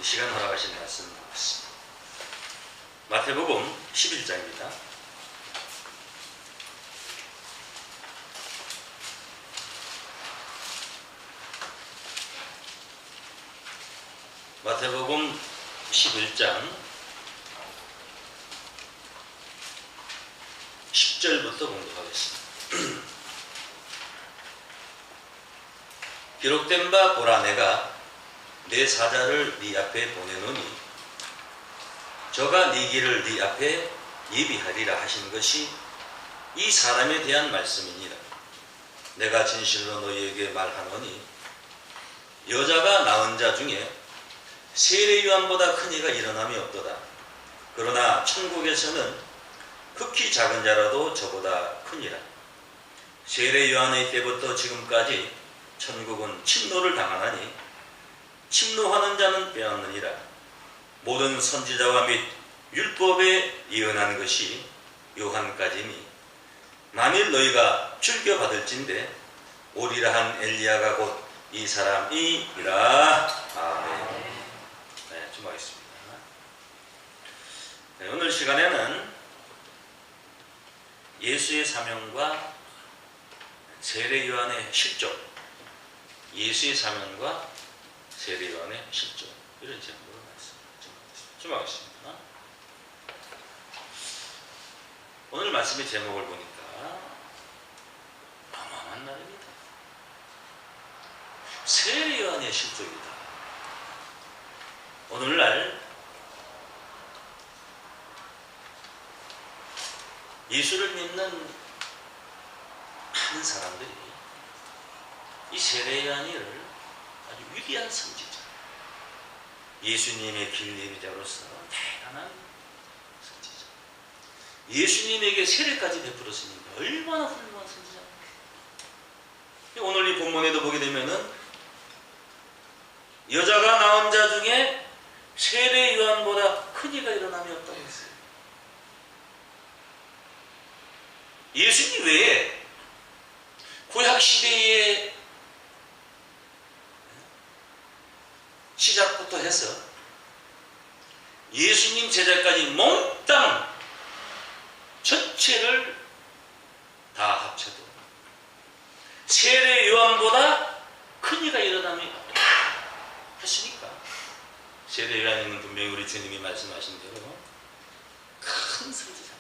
이 시간 허락하신 말씀 나왔습니다. 마태복음 11장입니다. 마태복음 11장 10절부터 공독하겠습니다. 기록된 바 보라, 내가 내 사자를 네 앞에 보내노니 저가 네 길을 네 앞에 예비하리라 하신 것이 이 사람에 대한 말씀이니라. 내가 진실로 너희에게 말하노니 여자가 낳은 자 중에 세례 요한보다 큰 이가 일어남이 없도다. 그러나 천국에서는 극히 작은 자라도 저보다 크니라. 세례 요한의 때부터 지금까지 천국은 침노를 당하나니 침노하는 자는 빼앗느니라. 모든 선지자와 및 율법에 예언한 것이 요한까지니 만일 너희가 즐겨받을진대 오리라 한 엘리야가 곧 이 사람이라. 아멘. 네, 주목하겠습니다. 네, 오늘 시간에는 예수의 사명과 세례 요한의 실존, 예수의 사명과 세례 요한의 실존, 이런 제목으로 주목하겠습니다. 오늘 말씀의 제목을 보니까 어마어마한 날입니다. 세례 요한의 실존이다. 오늘날 예수를 믿는 많은 사람들이 이 세례 요한이를 아주 위대한 선지자, 예수님의 길 예비자로서 대단한 선지자, 예수님에게 세례까지 베풀었으니 얼마나 훌륭한 선지자입니까? 오늘 이 본문에도 보게 되면은 여자가 낳은 자 중에 세례 요한보다 큰 이가 일어남이 없다고 했어요. 예수님 외에 구약시대의 시작부터 해서 예수님 제자까지 몽땅 전체를 다 합쳐도 세례 요한보다 큰 이가 일어남이 없다 했으니까 세례 요한은 분명히 우리 주님이 말씀하신 대로 큰 선지자입니다.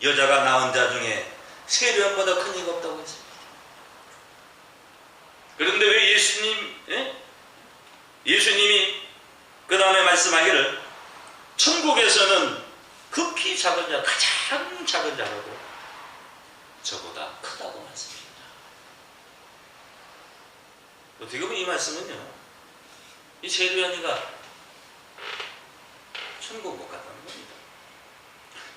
여자가 낳은 자 중에 세례 요한보다 큰 이가 없다고 했습니다. 그런데 왜 예수님이 그 다음에 말씀하기를 천국에서는 극히 작은 자, 가장 작은 자라고 저보다 크다고 말씀합니다. 어떻게 보면 이 말씀은요, 이 세례 요한이가 천국 못 갔다는 겁니다.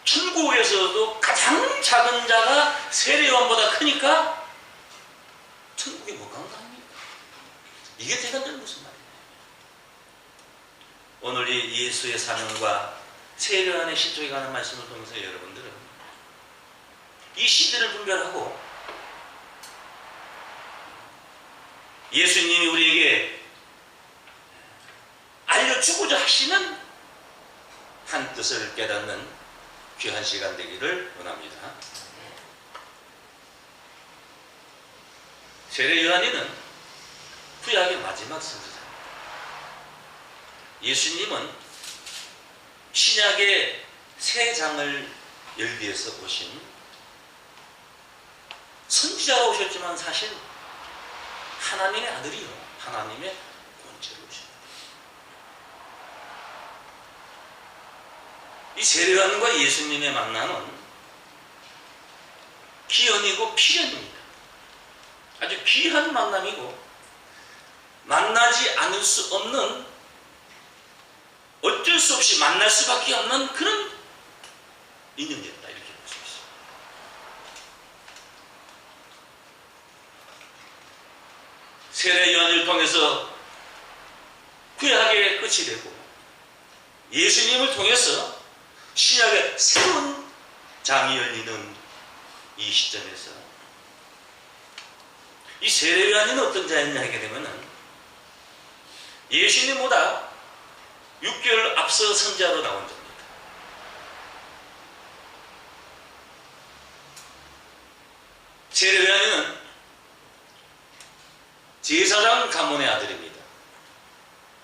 천국에서도 가장 작은 자가 세례 요한보다 크니까 천국에 못 간 거 아닙니까? 이게 대단한 무슨 말이에요? 오늘 이 예수의 사명과 세례 요한의 실족에 관한 말씀을 통해서 여러분들은 이 시대를 분별하고 예수님이 우리에게 알려주고자 하시는 한 뜻을 깨닫는 귀한 시간 되기를 원합니다. 세례 요한이는 구약의 마지막 선지자입니다. 예수님은 신약의 새 장을 열기해서 오신 선지자가 오셨지만 사실 하나님의 아들이요, 하나님의 본체로 오십니다. 이 세례 요한과 예수님의 만남은 기연이고 필연입니다. 아주 귀한 만남이고 만나지 않을 수 없는, 어쩔 수 없이 만날 수밖에 없는 그런 인연이었다, 이렇게 볼 수 있습니다. 세례 요한을 통해서 구약의 끝이 되고 예수님을 통해서 신약의 새로운 장이 열리는 이 시점에서 이 세례 요한은 어떤 자였냐 하게 되면은 예수님보다 6개월 앞서 선지자로 나온 자입니다. 세례 요한은 제사장 가문의 아들입니다.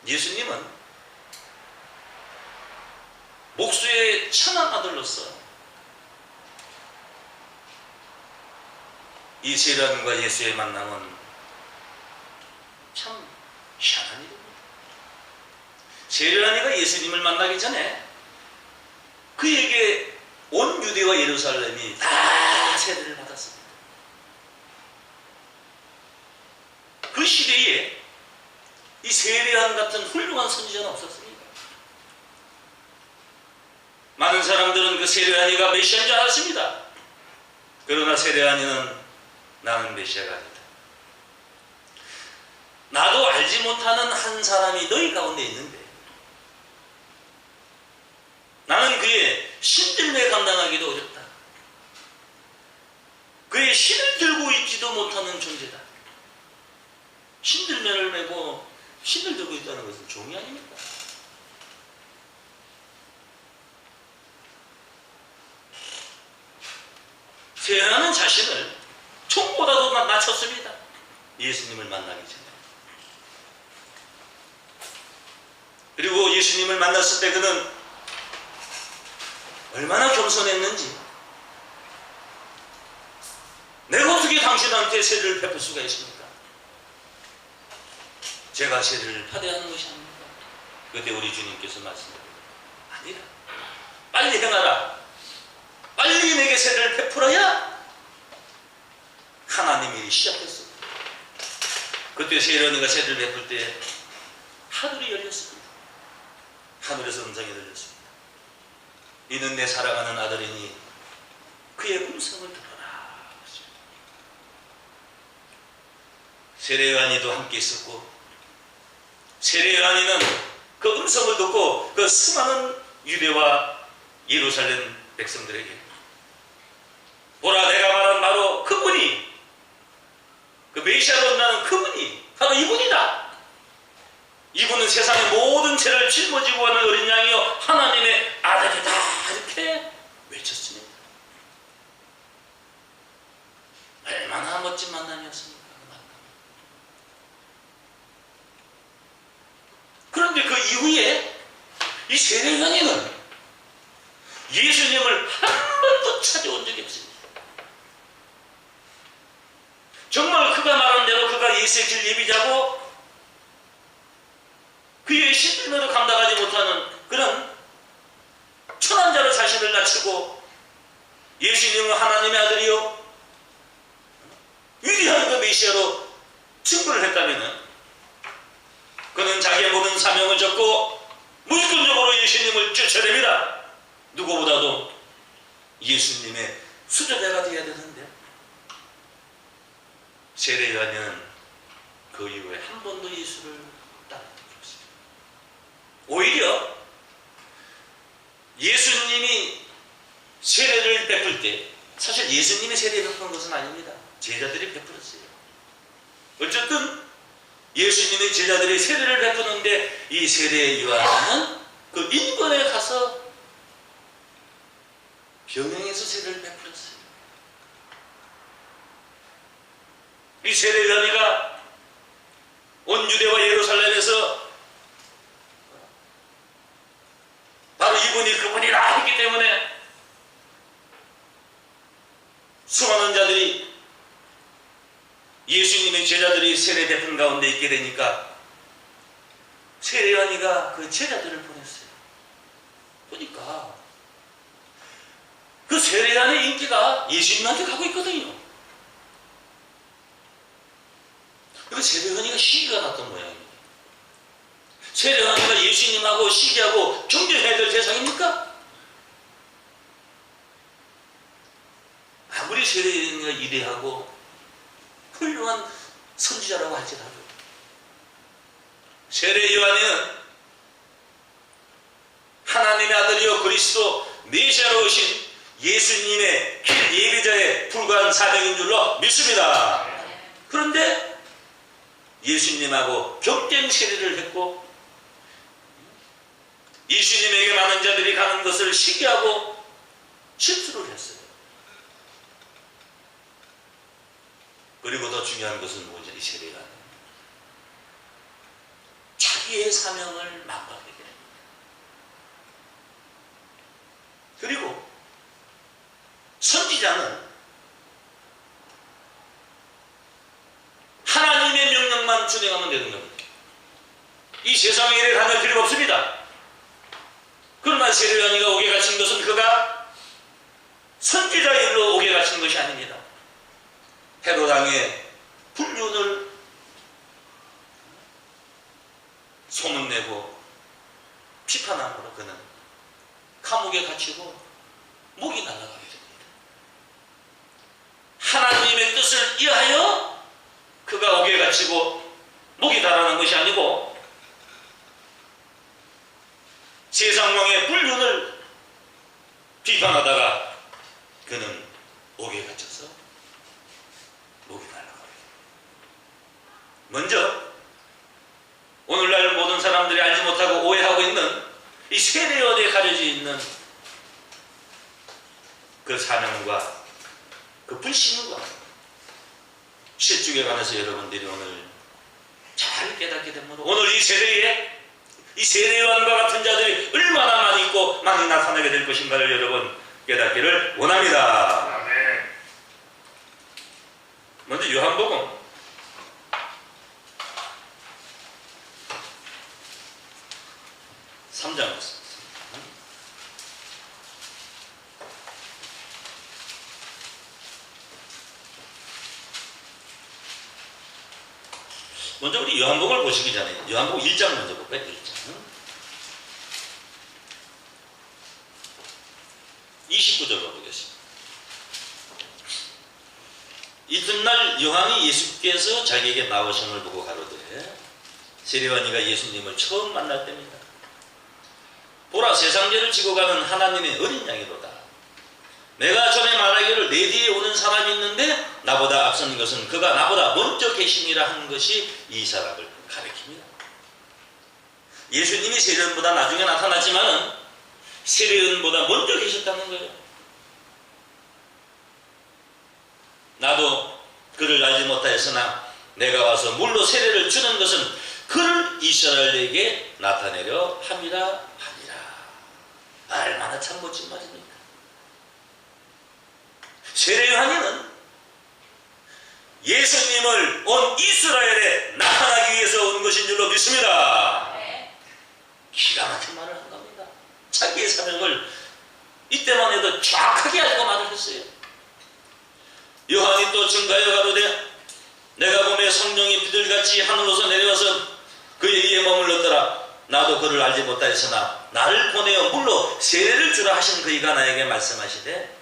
예수님은 목수의 천한 아들로서 이 세례 요한과 예수의 만남은 참 희한한 일입니다. 세례 요한이가 예수님을 만나기 전에 그에게 온 유대와 예루살렘이 다 세례를 받았습니다. 그 시대에 이 세례 요한 같은 훌륭한 선지자는 없었습니다. 많은 사람들은 그 세례 요한이가 메시아인 줄 알았습니다. 그러나 세례 요한이는 나는 메시아가 아니다. 나도 알지 못하는 한 사람이 너희 가운데 있는데 나는 그의 신들매 감당하기도 어렵다. 그의 신을 들고 있지도 못하는 존재다. 신들매를 메고 신을 들고 있다는 것은 종이 아닙니까? 세례 요한은 자신을 총보다도 낮췄습니다. 예수님을 만나기 전에. 그리고 예수님을 만났을 때 그는 얼마나 겸손했는지, 내가 어떻게 당신한테 세례를 베풀 수가 있습니까? 제가 세례를 받아야 하는 것이 아닙니까? 그때 우리 주님께서 말씀하셨습니다. 아니라 빨리 행하라. 빨리 내게 세례를 베풀어야 하나님의 일이 시작됐습니다. 그때 세례 요한이가 세례를 베풀 때 하늘이 열렸습니다. 하늘에서 음성이 들렸습니다. 이는 내 사랑하는 아들이니 그의 음성을 들어라. 세례 요한이도 함께 있었고, 세례 요한이는 그 음성을 듣고 그 수많은 유대와 예루살렘 백성들에게 보라, 내가 말한 바로 그분이, 그 메시아로 나는 그분이 바로 이분이다. 이분은 세상의 모든 죄를 짊어지고 가는 어린 양이요 하나님의 아들이다. 이렇게 외쳤습니다. 얼마나 멋진 만남이었습니까? 그런데 그 이후에 이 세례 요한이는 예수님을 한 번도 찾아온 적이 없습니다. 정말 그가 말한 대로 그가 예수의 길 예비자고 그의 신들매도 감당하지 못하는 그런 천한 자로 자신을 낮추고 예수님은 하나님의 아들이요 위대한 그 메시아로 증거를 했다면 그는 자기의 모든 사명을 졌고 무조건적으로 예수님을 쫓아냅니다. 누구보다도 예수님의 수제자가 되어야 되는데 세례 요한은 그 이후에 한 번도 예수를 따랐던 것입니다. 오히려 예수님이 세례를 베풀 때 사실 예수님이 세례 베푸는 것은 아닙니다. 제자들이 베풀었어요. 어쨌든 예수님의 제자들이 세례를 베푸는데 이 세례 요한은 그 인근에 가서 병영에서 세례를 베풀었어요. 이 세례 요한이가 온 유대와 예루살렘에서 바로 이분이 그분이라 했기 때문에 수많은 자들이 예수님의 제자들이 세례 베푼 가운데 있게 되니까 세례 요한이가 그 제자들을 보냈어요. 보니까 그 세례 요한의 인기가 예수님한테 가고 있거든요. 그 세례 요한이가 시기가 났던 모양입니다. 세례 요한이가 예수님하고 시기하고 경쟁해야 될 대상입니까? 아무리 세례 요한이가 이대하고 훌륭한 선지자라고 할지라도 세례 요한은 하나님의 아들이요 그리스도 메시아로 오신 예수님의 길 예비자에 불과한 사명인 줄로 믿습니다. 그런데 예수님하고 격쟁 세례를 했고 예수님에게 많은 자들이 가는 것을 시기하고 실수를 했어요. 그리고 더 중요한 것은 뭐죠? 이 세례가 자기의 사명을 망각하게 됩니다. 그리고 선지자는 하나님의 명령만 준행하면 되는 겁니다. 이 세상에 일에 다닐 필요가 없습니다. 그러나 세례요한이가 옥에 갇힌 것은 그가 선지자 일로 옥에 갇힌 것이 아닙니다. 헤롯 왕의 불륜을 소문내고 비판함으로 그는 감옥에 갇히고 목이 날아가게 됩니다. 하나님의 뜻을 이하여 그가 옥에 갇히고 목이 달아난 것이 아니고 세상왕의 불륜을 비판하다가 그는 옥에 갇혀서 목이 날아가게 됩니다. 먼저 오늘날 모든 사람들이 알지 못하고 오해하고 있는 이 세례요한에 가려져 있는 그 사명과 그 불신과 실족에 관해서 여러분들이 오늘 잘 깨닫게 되므로 오늘 이 세례에 이 세례요한과 같은 자들이 얼마나 많이 있고 많이 나타나게 될 것인가를 여러분 깨닫기를 원합니다. 먼저 요한복음 3장 보겠습니다. 먼저 우리 요한복음을 보시기 전에 요한복음 1장 먼저 볼까요? 1장 29절로 보겠습니다. 이튿날 요한이 예수께서 자기에게 나오심을 보고 가로되 세례요한이가 예수님을 처음 만날 때입니다. 보라, 세상 죄를 지고 가는 하나님의 어린 양이로다. 내가 전에 말하기를 내 뒤에 오는 사람이 있는데 나보다 앞선 것은 그가 나보다 먼저 계심이라 한 것이 이 사람을 가리킵니다. 예수님이 세례요한보다 나중에 나타났지만은 세례요한보다 먼저 계셨다는 거예요. 나도 그를 알지 못하였으나 내가 와서 물로 세례를 주는 것은 그를 이스라엘에게 나타내려 함이라 하니라. 얼마나 참 멋진 말입니까? 세례요한이는 예수님을 온 이스라엘에 나타나기 위해서 온 것인 줄로 믿습니다. 기가 막힌 말을 한 겁니다. 자기의 사명을 이때만 해도 정확하게 알고 말을 했어요. 요한이 또 증가하여 가로되 내가 보매 성령이 비둘기같이 하늘로서 내려와서 그의 위에 머물렀더라. 나도 그를 알지 못하였으나 나를 보내어 물로 세례를 주라 하신 그이가 나에게 말씀하시되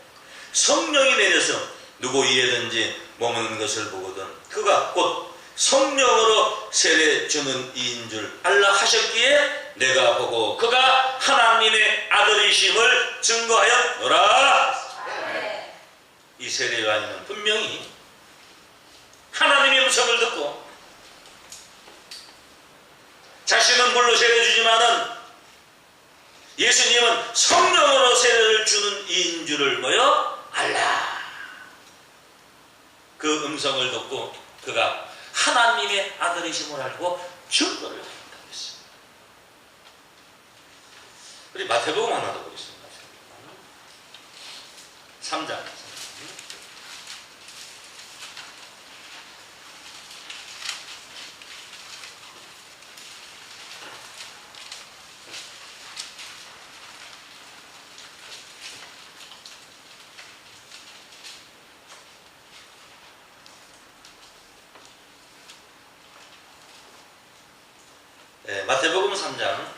성령이 내려서 누구 위에든지 머무는 것을 보거든 그가 곧 성령으로 세례 주는 이인 줄 알라 하셨기에 내가 보고 그가 하나님의 아들이심을 증거하였노라. 이 세례요한은 분명히 하나님의 음성을 듣고 자신은 물로 세례 주지만은 예수님은 성령으로 세례를 주는 이인 줄을 뭐요? 알라. 그 음성을 듣고 그가 하나님의 아들이심을 알고 증거를 한다고 했습니다. 우리 마태복음 하나 더 보겠습니다. 3장 마태복음 3장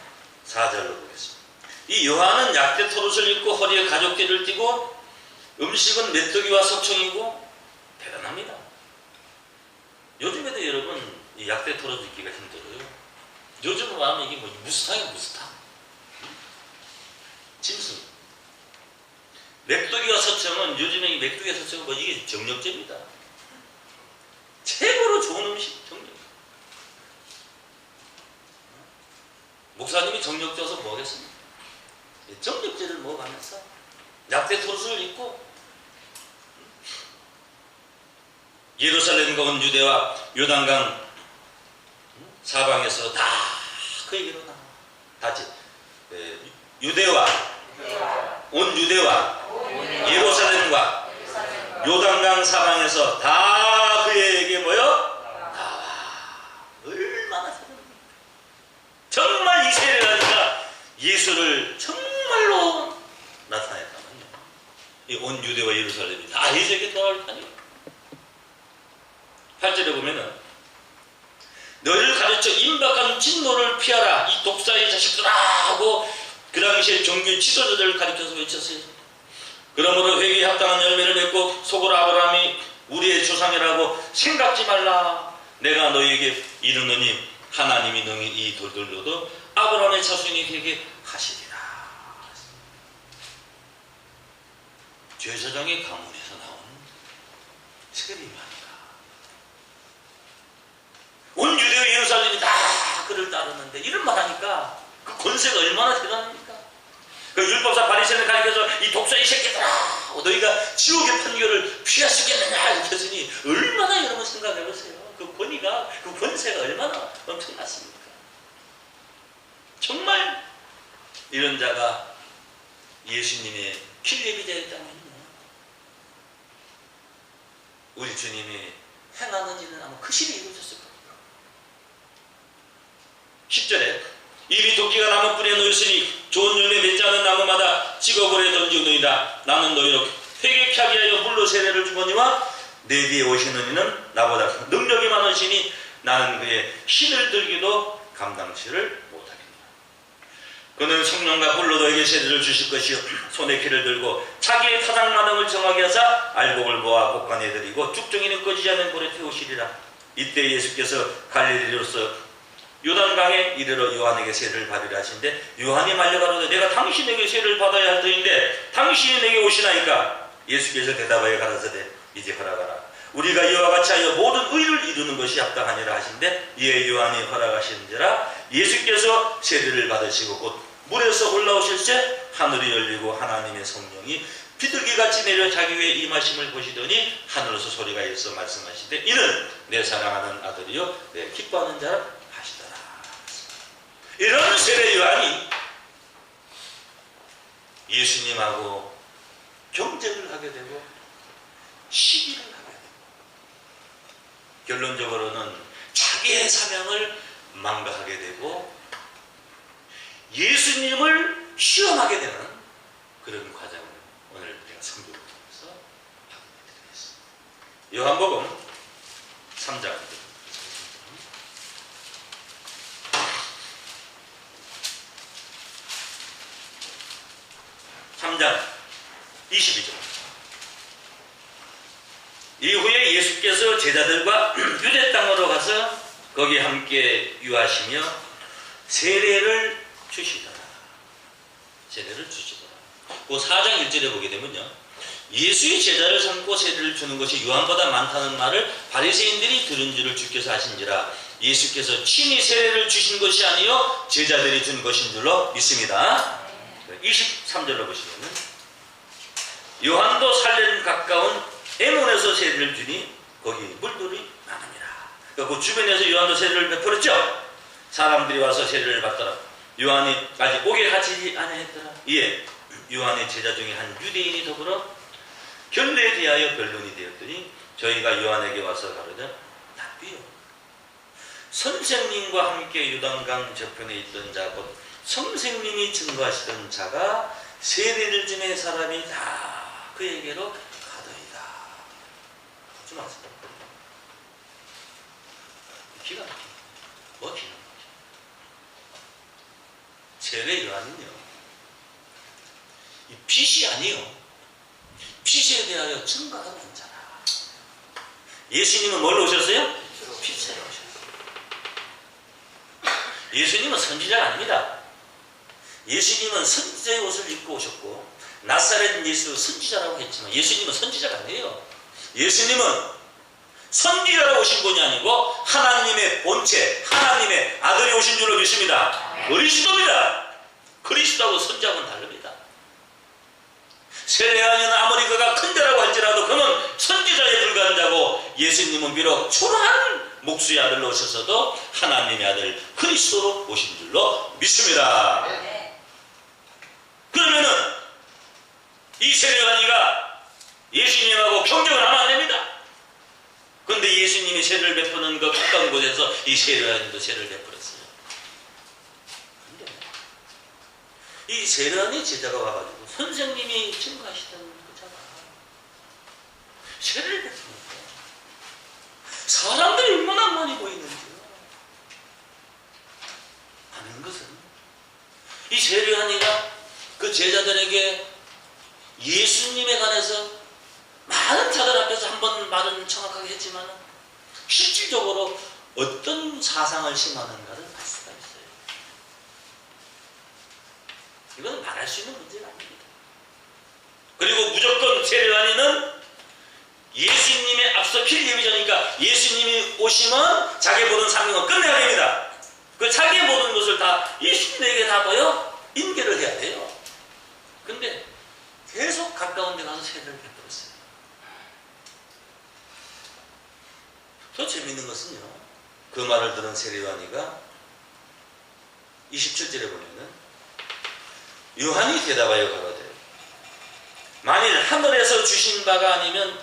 4절로 보겠습니다. 이 요한은 약대 토롯을 입고 허리에 가죽띠를 띠고 음식은 메뚜기와 석청이고 대단합니다. 요즘에도 여러분 이 약대 토롯 입기가 힘들어요. 요즘은 하면 이게 뭐 무스탕이에요. 무스탕. 짐승. 메뚜기와 석청은 요즘에 이 메뚜기와 석청은 뭐 이게 정력제입니다. 최고로 좋은 음식 정력. 목사님이 정력 져서 뭐 하겠습니까? 정력제를 먹어가면서 약대 토르스를 입고 예루살렘과 온 유대와 요단강 사방에서 다 그에게로 나와. 다지 유대와 온 유대와 예루살렘과 요단강 사방에서 다 그에게 모여 나와. 얼마나 사랑합니까? 정말 이 세례라니까 예수를 정말로 나타냈다면요. 이 온 유대와 예루살렘이 다 예수에게 돌아올 테니 8절에 보면은 너희를 가르쳐 임박한 진노를 피하라 이 독사의 자식들아 하고 그 당시에 종교 지도자들을 가르쳐서 외쳤어요. 그러므로 회개에 합당한 열매를 맺고 속으로 아브라함이 우리의 조상이라고 생각지 말라. 내가 너희에게 이르노니 하나님이 너희 이 돌들로도 아브라함의 자손이 되게 하시리라. 제사장의 가문에서 나오는 세례요한이가 온 유대와 예루살렘이 다 그를 따르는데 이런 말하니까 그 권세가 얼마나 대단합니까? 그 율법사 바리새인을 가리켜서 이 독사의 새끼들아 너희가 지옥의 판결을 피할 수 있겠느냐 이렇게 했으니 얼마나 여러분 생각해보세요. 그 권위가 그 권세가 얼마나 엄청났습니까? 정말 이런 자가 예수님의 필립이 되었다면요 우리 주님이 행하는 일은 아마 크시게 이루어졌을 겁니다. 10절에 이미 도끼가 나무뿌리에 놓였으니 좋은 열매 맺지 않은 나무마다 찍어버려 던지노이다. 나는 너희로 회개케 하게 하여 물로 세례를 주거니와 내 뒤에 오시는 이는 나보다 능력이 많으시니 나는 그의 신을 들기도 감당치를 못하겠노라. 그는 성령과 불로 너에게 세례를 주실 것이요 손에 피를 들고 자기의 타작마당을 정하게 하사 알곡을 모아 곡간에 들이고 죽정이는 꺼지지 않는 불에 태우시리라. 이때 예수께서 갈릴리로서 요단강에 이르러 요한에게 세례를 받으려 하신데 요한이 말려가로되 내가 당신에게 세례를 받아야 할 터인데 당신이 내게 오시나이까. 예수께서 대답하여 가라사대 이제 허락하라. 우리가 이와 같이 하여 모든 의를 이루는 것이 합당하니라 하신데 이에 요한이 허락하신지라. 예수께서 세례를 받으시고 곧 물에서 올라오실새 하늘이 열리고 하나님의 성령이 비둘기같이 내려 자기 위에 임하심을 보시더니 하늘에서 소리가 있어 말씀하시되 이는 내 사랑하는 아들이요 내 기뻐하는 자라 하시더라. 이런 세례 요한이 예수님하고 경쟁을 하게 되고 시기를 하게 되고 결론적으로는 자기의 사명을 망각하게 되고 예수님을 시험하게 되는 그런 과정을 오늘 제가 선교를 통해서 확인해 드리겠습니다. 요한복음 3장 3장 22절. 이후에 예수께서 제자들과 유대 땅으로 가서 거기 함께 유하시며 세례를 주시더라. 세례를 주시더라. 그 4장 1절에 보게 되면요. 예수의 제자를 삼고 세례를 주는 것이 요한보다 많다는 말을 바리새인들이 들은 줄을 주께서 하신지라. 예수께서 친히 세례를 주신 것이 아니요 제자들이 준 것인 줄로 믿습니다. 23절로 보시면 요한도 살렘 가까운 에몬에서 세례를 주니 거기 물들이 많으니라. 그 주변에서 요한도 세례를 베풀었죠. 사람들이 와서 세례를 받더라. 요한이 아직 오게 하지 아니했더라. 이에 요한의 제자 중에 한 유대인이 더불어 결례에 대하여 변론이 되었더니 저희가 요한에게 와서 가로되 납비요 선생님과 함께 요단강 저편에 있던 자 곧 선생님이 증거하시던 자가 세례를 주는 사람이 다 그에게로 가더이다. 좀 아세요? 기가 막히네. 뭐 기가 막히네. 세례 요한은요 이 빛이 아니요 빛에 대하여 증거하는 자라. 예수님은 뭘로 오셨어요? 빛에 오셨어요. 예수님은 선지자가 아닙니다. 예수님은 선지자의 옷을 입고 오셨고 나사렛 예수 선지자라고 했지만 예수님은 선지자가 아니에요. 예수님은 선지자로 오신 분이 아니고 하나님의 본체 하나님의 아들이 오신 줄로 믿습니다. 그리스도입니다. 그리스도하고 선지하고는 다릅니다. 세례 요한은 아무리 그가 큰 자라고 할지라도 그는 선지자에 불과한 자고, 예수님은 비록 초라한 목수의 아들로 오셔서도 하나님의 아들 그리스도로 오신 줄로 믿습니다. 그러면은 이 세례 요한이가 예수님하고 경쟁을 하면 안 됩니다. 그런데 예수님이 세례를 베푸는 그 가까운 곳에서 이 세례 요한도 세례를 베풀었어요. 근데 이 세례 요한의 제자가 와가지고 선생님이 증거하시던 그 자가 세례를 베푸는데 사람들이 얼마나 많이 보이는지요. 하는 것은 이 세례 요한이가 그 제자들에게 예수님에 관해서 많은 자들 앞에서 한번 말은 정확하게 했지만 실질적으로 어떤 사상을 심하는가를 알 수가 있어요. 이건 말할 수 있는 문제가 아닙니다. 그리고 무조건 세례 요한이는 예수님의 앞서 필리비전이니까 예수님이 오시면 자기 모든 사명을 끝내야 됩니다. 그 자기 모든 것을 다 예수님에게 다 인계를 해야 돼요. 근데 계속 가까운 데 가서 세례를 베풀었어요. 더 재밌는 것은요, 그 말을 들은 세례 요한이가 27절에 보면은 요한이 대답하여 가로되 만일 하늘에서 주신 바가 아니면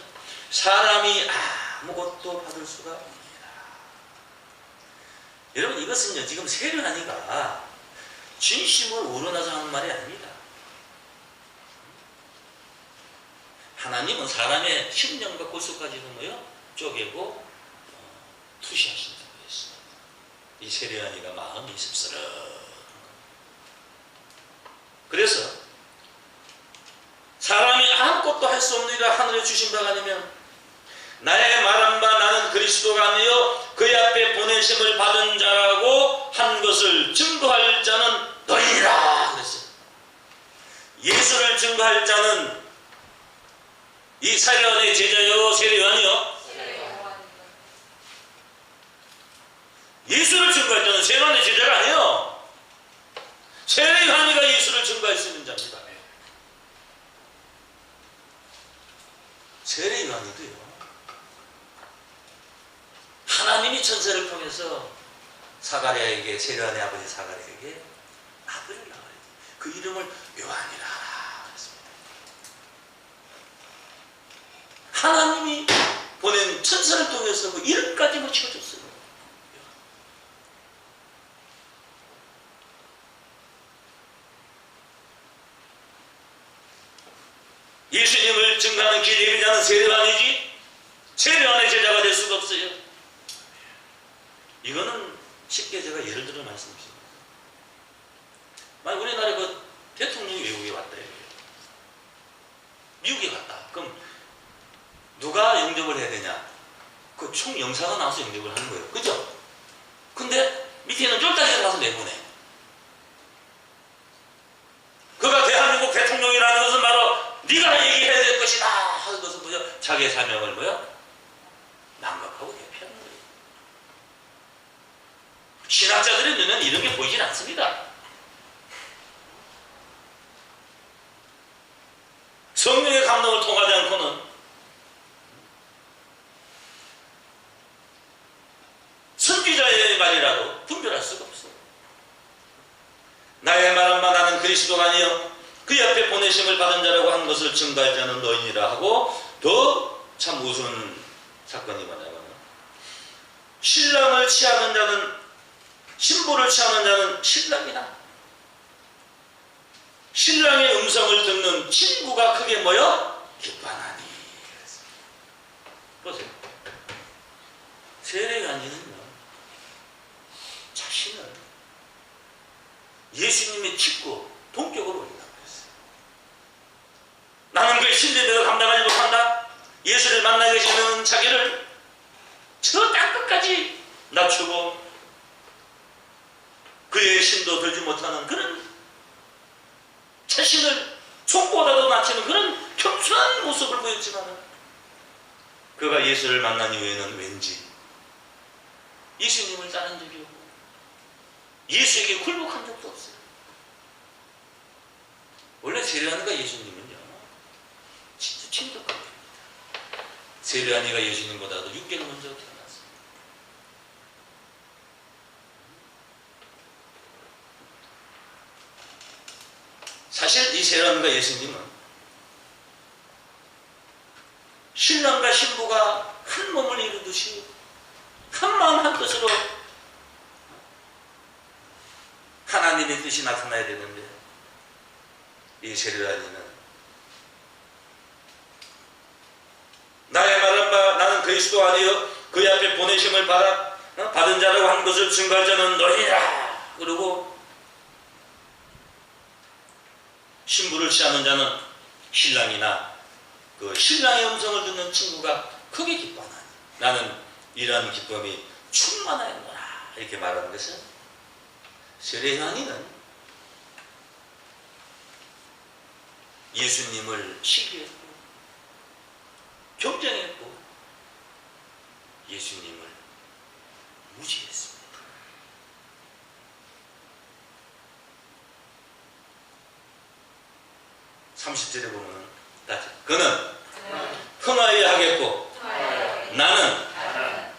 사람이 아무것도 받을 수가 없느니라. 여러분, 이것은요 지금 세례 요한이가 진심을 우러나서 하는 말이 아닙니다. 하나님은 사람의 심령과 골수까지도 쪼개고 투시하신다고 했습니다. 이 세례 요한이가 마음이 씁쓸한 거예요. 그래서 사람이 아무것도 할 수 없느니라 하늘에 주신 바가 아니면 나의 말한 바 나는 그리스도가 아니요 그의 앞에 보내심을 받은 자라고 한 것을 증거할 자는 너희라 그랬어요. 예수를 증거할 자는 이 세례 요한의 제자요 세례 요한이요? 예수를 증거할 자는 세례 요한의 제자가 아니에요. 세례 요한이가 예수를 증거할 수 있는 자입니다. 세례 요한이도요, 하나님이 천사를 통해서 사가랴에게, 세례 요한의 아버지 사가랴에게 아들을 낳아야지 그 이름을 요한이라 했습니다. 하나님이 보낸 천사를 통해서 그 이름까지 지어줬어요. 예수님을 증거하는 길 예비자는 세례 요한이지 세례 요한의 제자가 될 수가 없어요. 이거는 쉽게 제가 예를 들어 말씀드립니다. 만약 우리나라에 그 대통령이 외국에 왔다 해요. 미국에 갔다. 그럼 누가 영접을 해야 되냐? 그 총영사가 나와서 영접을 하는 거예요. 그죠? 근데 밑에 있는 쫄딱이가 가서 내보내. 그가 대한민국 대통령이라는 것은 바로 네가 얘기해야 될 것이다 하는 것은 뭐죠? 자기의 사명을 남각하고 대표하는 거예요. 신학자들의 눈에는 이런 게 보이진 않습니다. 성령의 감동을 통하지 않고는 선지자의 말이라도 분별할 수가 없어요. 나의 말한 바 나는 그리스도가 아니요 그 앞에 보내심을 받은 자라고 한 것을 증거할 자는 너희니라 하고, 더 참 무슨 사건이 뭐냐면 신랑을 취하는 자는, 신부를 취하는 자는 신랑이나 신랑의 음성을 듣는 친구가 크게 기뻐하나니. 보세요. 세례 요한이는요 자신을 예수님의 친구 동격으로 올린다고 했어요. 나는 그 신뢰를 감당하지 못한다. 예수를 만나 계시는 자기를 저 땅끝까지 낮추고 그의 신도 들지 못하는 그런 자신을 총보다도 낮추는 그런 겸손한 모습을 보였지만, 그가 예수를 만난 이후에는 왠지 예수님을 따른 적이 없고 예수에게 굴복한 적도 없어요. 원래 세례요한과 예수님은요, 진짜 친족관계입니다. 세례요한이가 예수님보다도 6개월 먼저 태어났어요. 사실 이 세례요한과 예수님은 신랑과 신부가 한 몸을 이루듯이 한 마음 한 뜻으로 하나님의 뜻이 나타나야 되는데, 이 세례요한이는 나의 말은 바 나는 그리스도 아니요 그의 앞에 보내심을 받은 자라고 한 것을 증거할 자는 너희라. 그리고 신부를 취하는 자는 신랑이나 그 신랑의 음성을 듣는 친구가 크게 기뻐하나니 나는 이러한 기쁨이 충만하였노라. 이렇게 말하는 것은, 세례요한이는 예수님을 시기했고 경쟁했고 예수님을 무시했습니다. (30절에) 보면 그는 흥하여야 하겠고 나는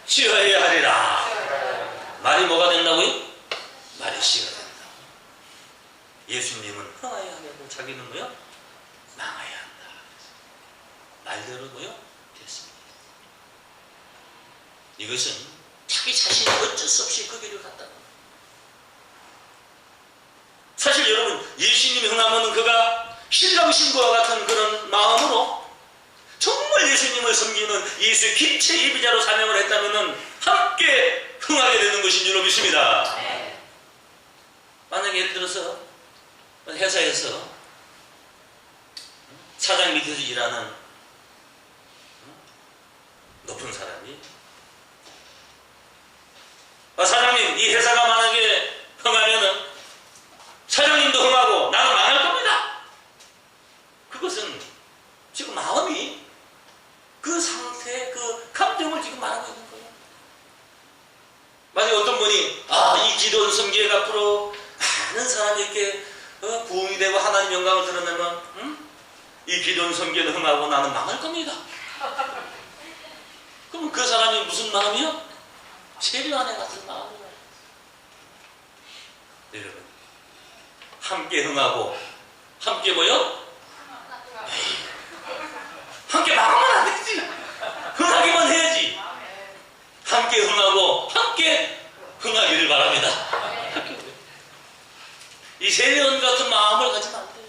취하여야 하리라. 말이 뭐가 된다고요? 말이 씨가 된다고. 예수님은 흥하여야 하겠고 자기는 뭐요? 망해야 한다. 말대로 뭐요? 됐습니다. 이것은 자기 자신이 어쩔 수 없이 그 길을 갔다. 사실 여러분, 예수님이 흥하면 그가 신랑 신부와 같은 그런 마음으로 정말 예수님을 섬기는 예수의 기체 예비자로 사명을 했다면 함께 흥하게 되는 것인 줄 믿습니다. 만약에 예를 들어서 회사에서 사장 밑에서 일하는 높은 사람이 사장님, 이 회사가 만약에 흥하면은 사장님도 흥하고 나는 망할 겁니다. 그것은 지금 마음이 그 상태의 그 감정을 지금 말하고 있는 거예요. 만약에 어떤 분이 이 기도원 섬기회 앞으로 많은 사람이 이렇게 부흥이 되고 하나님 영광을 드러내면 이 기도원 섬기회는 흥하고 나는 망할 겁니다. 그럼 그 사람이 무슨 마음이요? 세례요한의 같은 마음이에요. 여러분, 함께 흥하고 함께 뭐요? 함께 망하면 안 되지. 흥하기만 해야지. 함께 흥하고 함께 흥하기를 바랍니다. 이 세례요한 같은 마음을 가지면 안 돼요.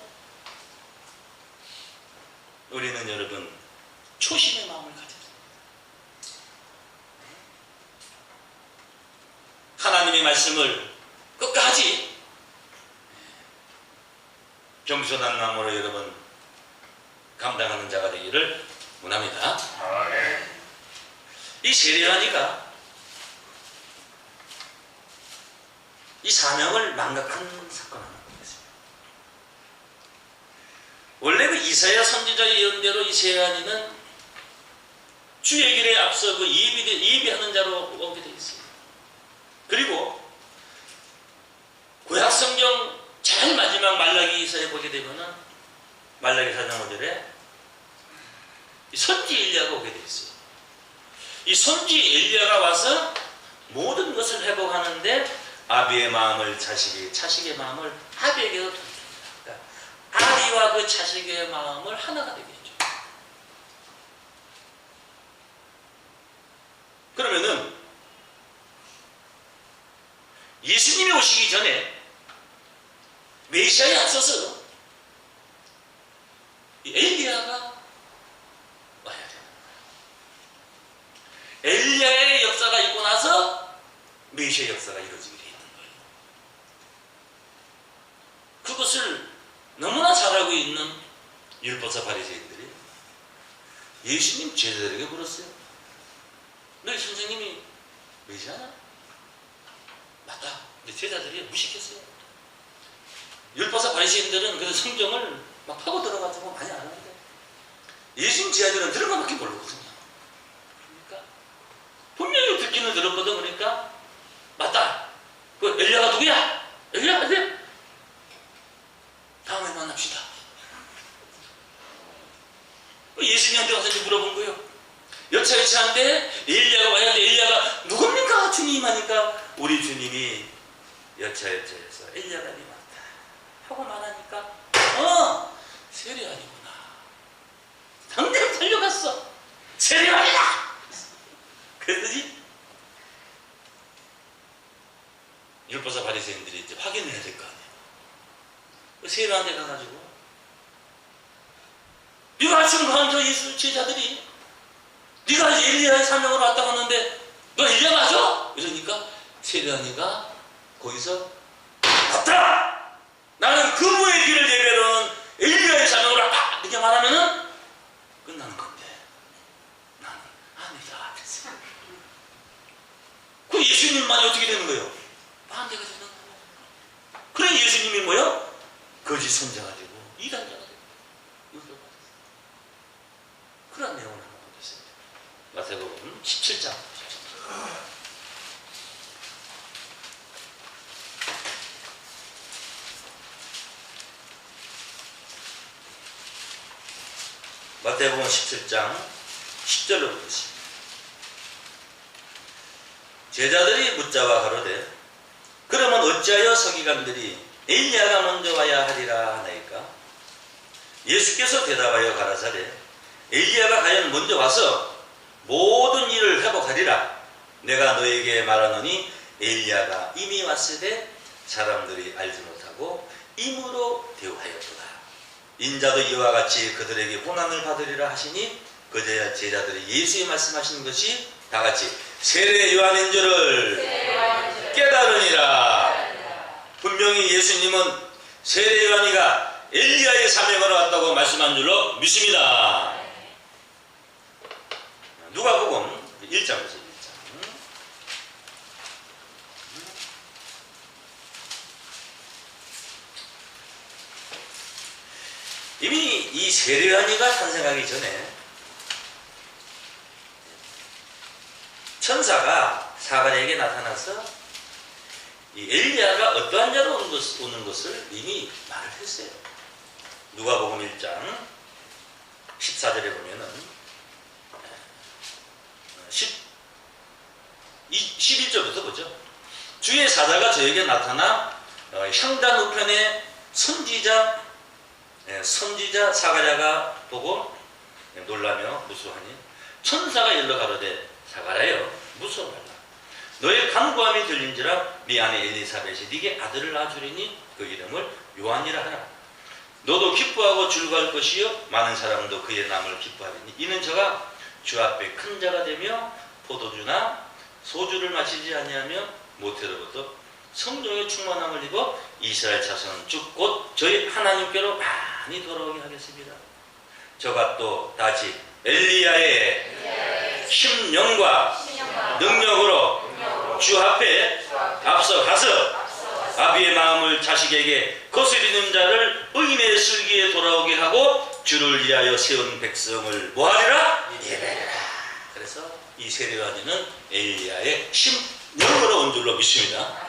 우리는 여러분 초심의 마음을 가져야 됩니다. 하나님의 말씀을 끝까지 겸손한 마음으로 여러분 감당하는 자가 되기를 원합니다. 이 세례요한이가 이 사명을 망각한 사건 하나 있습니다. 원래 그 이사야 선지자의 예언대로 이 세례요한이는 주의 길에 앞서 그 예비하는 자로 오게 되어 있습니다. 그리고 구약 성경 제일 마지막 말라기서에 보게 되면은 말라기 4장 5절에 선지 엘리야가 오게 되어 있어요. 이 선지 엘리야가 와서 모든 것을 회복하는데 아비의 마음을 자식의 마음을 아비에게로 돌립니다. 그러니까 아비와 그 자식의 마음을 하나가 되게 해줘. 그러면은 예수님이 오시기 전에 메시아에 앞서서 엘리야가 와야 되는 거예요. 엘리야의 역사가 있고 나서 메시아의 역사가 이루어지게 되어 있는 거예요. 그것을 너무나 잘 알고 있는 율법사 바리새인들이 예수님 제자들에게 물었어요. 너희 선생님이 메시아냐? 맞다. 근데 제자들이 무식했어요. 율법사 바리새인들은 그래서 성경을 막 파고 들어가지고 많이 아는데 예수님 제자들은 들은 것밖에 모르거든요. 그러니까 분명히 듣기는 들었거든. 그러니까 맞다. 그 엘리야가 누구야? 엘리야? 다음에 만납시다. 예수님한테 가서 이제 물어본 거예요. 여차여차한데 엘리야가 와야 돼. 엘리야가 누굽니까? 주님 하니까 우리 주님이 여차여차해서 엘리야가 네 맞다 하고 말하니까 세례요한이구나. 당장 달려갔어. 세례요한이다. 그랬더니 율법사 바리새인들이 이제 확인을 해야 될 거 아니에요. 세례요한테 가가지고 네가 지금 가는 저 예수 제자들이 네가 엘리야의 사명으로 왔다고 하는데 너 엘리야 맞아? 이러니까 세례요한이가 거기서 맞다! 나는 그분의 길을 예배로는 엘리야의 사명으로 왔다! 이렇게 말하면은 끝나는 건데 나는 아니다. 그 예수님만이 어떻게 되는 거예요? 반대가 되는 거예요. 그래 예수님이 뭐요? 거짓 선자가 되고 이단자가 되고 그런 내용을 한번 보겠습니다. 마태복음 17장. 마태복음 17장 10절로 보겠습니다. 제자들이 묻자와 가로되 그러면 어찌하여 서기관들이 엘리야가 먼저 와야 하리라 하나이까? 예수께서 대답하여 가라사대 엘리야가 과연 먼저 와서 모든 일을 회복하리라. 내가 너에게 말하노니 엘리야가 이미 왔으되 사람들이 알지 못하고 임으로 대우하였도다. 인자도 이와 같이 그들에게 고난을 받으리라 하시니 그제야 제자들이 예수의 말씀하신 것이 다같이 세례 요한인 줄을 깨달으니라. 분명히 예수님은 세례 요한이가 엘리야의 사명으로 왔다고 말씀한 줄로 믿습니다. 누가복음 1장 보세요. 1장. 이미 이 세례 요한이가 탄생하기 전에 천사가 사가랴에게 나타나서 이 엘리야가 어떠한 자로 오는 것을 이미 말을 했어요. 누가복음 1장 14절에 보면은 11절부터 보죠. 주의 사자가 저에게 나타나 향단 우편에 선지자 사가랴가 보고 놀라며 무수하니 천사가 일러 가로되 사가랴여 무서워 말라. 너의 간구함이 들린지라 네 아내 엘리사벳이 네게 아들을 낳아주리니 그 이름을 요한이라 하라. 너도 기뻐하고 즐거울 것이요 많은 사람도 그의 남을 기뻐하리니 이는 저가 주 앞에 큰 자가 되며 포도주나 소주를 마시지 아니하며 모태로부터 성령의 충만함을 입어 이스라엘 자손은 쭉 곧 저희 하나님께로 많이 돌아오게 하겠습니다. 저가 또 다시 엘리야의 심령과 능력으로 주 앞에 앞서 가서 아비의 마음을 자식에게 거스리는 자를 의인의 슬기에 돌아오게 하고 주를 위하여 세운 백성을 뭐하리라? 예배하리라. 그래서 이 세례 요한이는 엘리야의 심령으로 온 줄로 믿습니다.